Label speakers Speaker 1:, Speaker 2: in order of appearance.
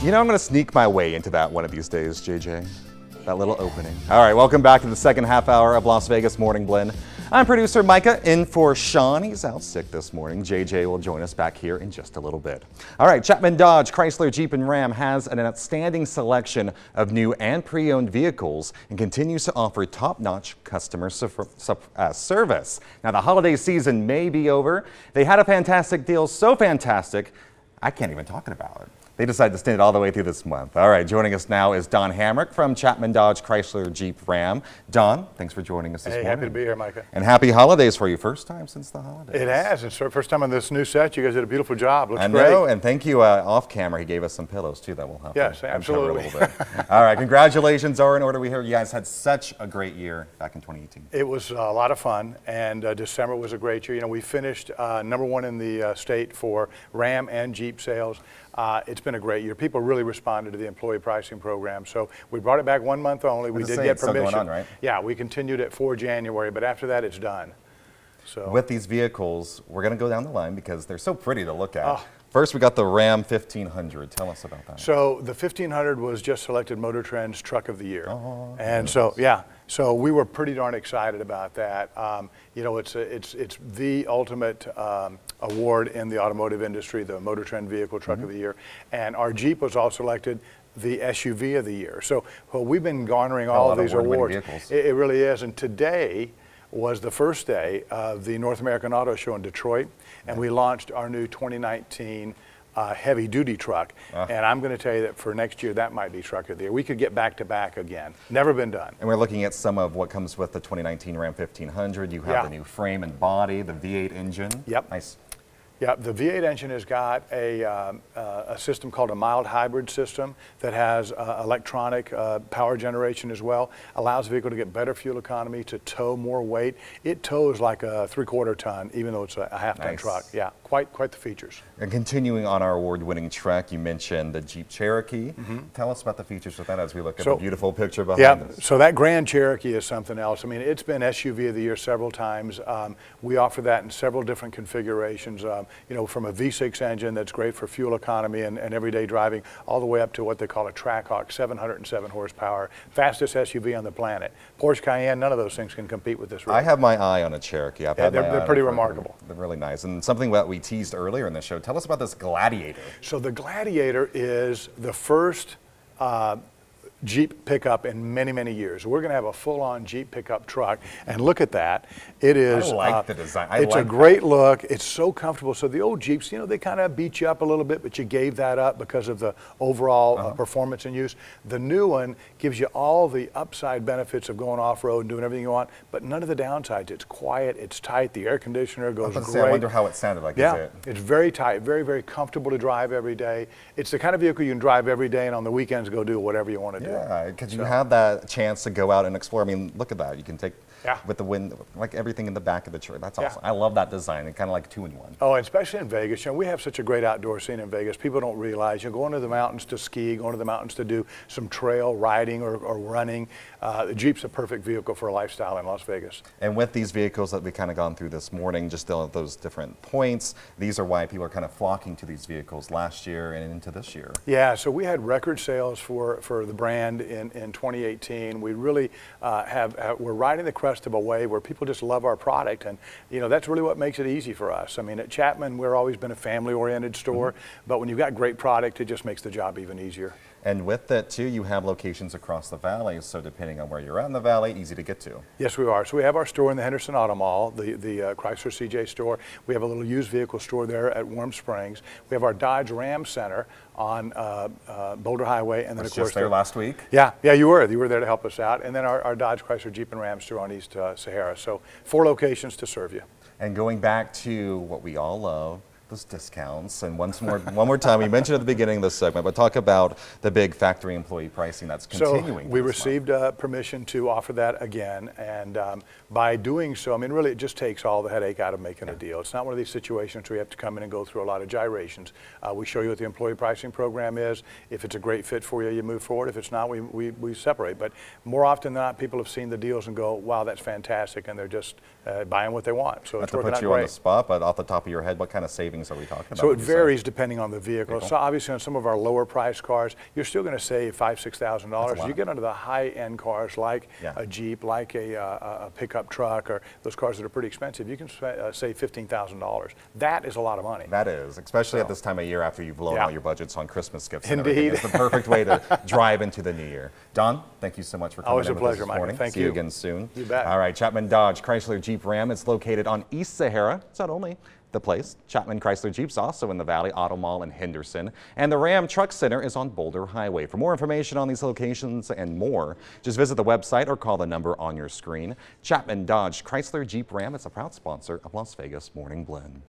Speaker 1: You know, I'm going to sneak my way into that one of these days, JJ. That little opening. All right, welcome back to the second half hour of Las Vegas Morning Blend. I'm producer Micah, in for Sean. He's out sick this morning. JJ will join us back here in just a little bit. All right, Chapman Dodge, Chrysler, Jeep, and Ram has an outstanding selection of new and pre-owned vehicles and continues to offer top-notch customer service. Now, the holiday season may be over. They had a fantastic deal, so fantastic, I can't even talk about it. They decided to stand it all the way through this month. All right, joining us now is Don Hamrick from Chapman Dodge, Chrysler, Jeep, Ram. Don, thanks for joining us this morning.
Speaker 2: Happy to be here, Micah.
Speaker 1: And happy holidays for you. First time since the holidays.
Speaker 2: It has. It's our first time on this new set. You guys did a beautiful job. Looks
Speaker 1: great. I know,
Speaker 2: great.
Speaker 1: And thank you off camera. He gave us some pillows too that will help.
Speaker 2: Yes, absolutely.
Speaker 1: A little bit. All right, congratulations are in order. We hear you guys had such a great year back in 2018.
Speaker 2: It was a lot of fun, and December was a great year. You know, we finished #1 in the state for Ram and Jeep sales. It's been a great year. People really responded to the employee pricing program. So we brought it back 1 month only. We did get permission.
Speaker 1: Still going on, right?
Speaker 2: Yeah, we continued it for January, but after that it's done. So
Speaker 1: with these vehicles, we're going to go down the line because they're so pretty to look at. First, we got the Ram 1500. Tell us about that.
Speaker 2: So the 1500 was just selected Motor Trend's Truck of the Year. And so, yeah, so we were pretty darn excited about that. You know, it's the ultimate award in the automotive industry, the Motor Trend Vehicle Truck of the Year. And our Jeep was also selected the SUV of the year. So we've been garnering all of these awards. It really is. And today was the first day of the North American Auto Show in Detroit, and we launched our new 2019 heavy-duty truck. And I'm going to tell you that for next year, that might be Truck of the Year. We could get back-to-back again. Never been done. And
Speaker 1: we're looking at some of what comes with the 2019 Ram 1500. You have the new frame and body, the V8 engine.
Speaker 2: Yep.
Speaker 1: Nice.
Speaker 2: Yeah, the V8 engine has got a system called a mild hybrid system that has electronic power generation as well. Allows the vehicle to get better fuel economy, to tow more weight. It tows like a 3/4 ton, even though it's a half-ton truck. Yeah, quite the features.
Speaker 1: And continuing on our award-winning truck, you mentioned the Jeep Cherokee. Tell us about the features of that as we look at the beautiful picture behind us.
Speaker 2: So that Grand Cherokee is something else. I mean, it's been SUV of the year several times. We offer that in several different configurations. You know, from a V6 engine that's great for fuel economy and everyday driving, all the way up to what they call a Trackhawk, 707 horsepower, fastest SUV on the planet. Porsche Cayenne, none of those things can compete with this.
Speaker 1: I have my eye on a Cherokee.
Speaker 2: They're pretty remarkable.
Speaker 1: They're really nice. And something that we teased earlier in the show, tell us about this Gladiator.
Speaker 2: So the Gladiator is the first Jeep pickup in many years. We're going to have a full-on Jeep pickup truck, and look at that. It is.
Speaker 1: I like the design.
Speaker 2: It's a great look. It's so comfortable. So the old Jeeps, you know, they kind of beat you up a little bit, but you gave that up because of the overall performance and use. The new one gives you all the upside benefits of going off-road and doing everything you want, but none of the downsides. It's quiet. It's tight. The air conditioner goes great.
Speaker 1: I wonder how it sounded like.
Speaker 2: Yeah, it's very tight. Very comfortable to drive every day. It's the kind of vehicle you can drive every day, and on the weekends go do whatever you want to do.
Speaker 1: Yeah, because you have that chance to go out and explore. I mean, look at that. You can take with the wind, like everything in the back of the truck. That's awesome. I love that design. It's kind of like 2-in-1.
Speaker 2: Oh, and especially in Vegas. You know, we have such a great outdoor scene in Vegas. People don't realize, you know, going to the mountains to ski, going to the mountains to do some trail riding or running. The Jeep's a perfect vehicle for a lifestyle in Las Vegas.
Speaker 1: And with these vehicles that we've kind of gone through this morning, just those different points, these are why people are kind of flocking to these vehicles last year and into this year.
Speaker 2: Yeah, so we had record sales for the brand in 2018. We really we're riding the crest of a wave where people just love our product, and you know, that's really what makes it easy for us. I mean, at Chapman, we're always been a family-oriented store, but when you've got great product, it just makes the job even easier.
Speaker 1: And with that too, you have locations across the valley, so depending on where you're at in the valley, easy to get to.
Speaker 2: Yes, we are. So we have our store in the Henderson Auto Mall, the Chrysler CJ store. We have a little used vehicle store there at Warm Springs. We have our Dodge Ram Center on Boulder Highway, and then of course
Speaker 1: just there last week.
Speaker 2: Yeah, you were there to help us out, and then our Dodge Chrysler Jeep and Ram store on East Sahara. So 4 locations to serve you.
Speaker 1: And going back to what we all love, those discounts. And one more time, we mentioned at the beginning of this segment, but talk about the big factory employee pricing that's continuing.
Speaker 2: So we received permission to offer that again, and by doing so, I mean, really it just takes all the headache out of making a deal. It's not one of these situations where you have to come in and go through a lot of gyrations. We show you what the employee pricing program is. If it's a great fit for you, you move forward. If it's not, we separate. But more often than not, people have seen the deals and go, wow, that's fantastic, and they're just buying what they want. So it's working out great.
Speaker 1: Not to put you on the spot, but off the top of your head, what kind of savings savings are we talking about?
Speaker 2: So it varies depending on the vehicle. So obviously on some of our lower price cars, you're still going to save $5,000, $6,000. You get onto the high end cars like a Jeep, like a pickup truck, or those cars that are pretty expensive, you can save $15,000. That is a lot of money.
Speaker 1: That is, especially at this time of year after you've blown all your budgets on Christmas gifts. And
Speaker 2: Indeed.
Speaker 1: everything. It's the perfect way to drive into the new year. Don, thank you so much for coming
Speaker 2: Always
Speaker 1: in
Speaker 2: a
Speaker 1: with us
Speaker 2: pleasure,
Speaker 1: this morning.
Speaker 2: Mike. Thank you.
Speaker 1: See you again soon.
Speaker 2: You bet.
Speaker 1: All right, Chapman Dodge Chrysler Jeep Ram. It's located on East Sahara. It's not only the place. Chapman Chrysler Jeep's also in the Valley Auto Mall in Henderson. And the Ram Truck Center is on Boulder Highway. For more information on these locations and more, just visit the website or call the number on your screen. Chapman Dodge Chrysler Jeep Ram is a proud sponsor of Las Vegas Morning Blend.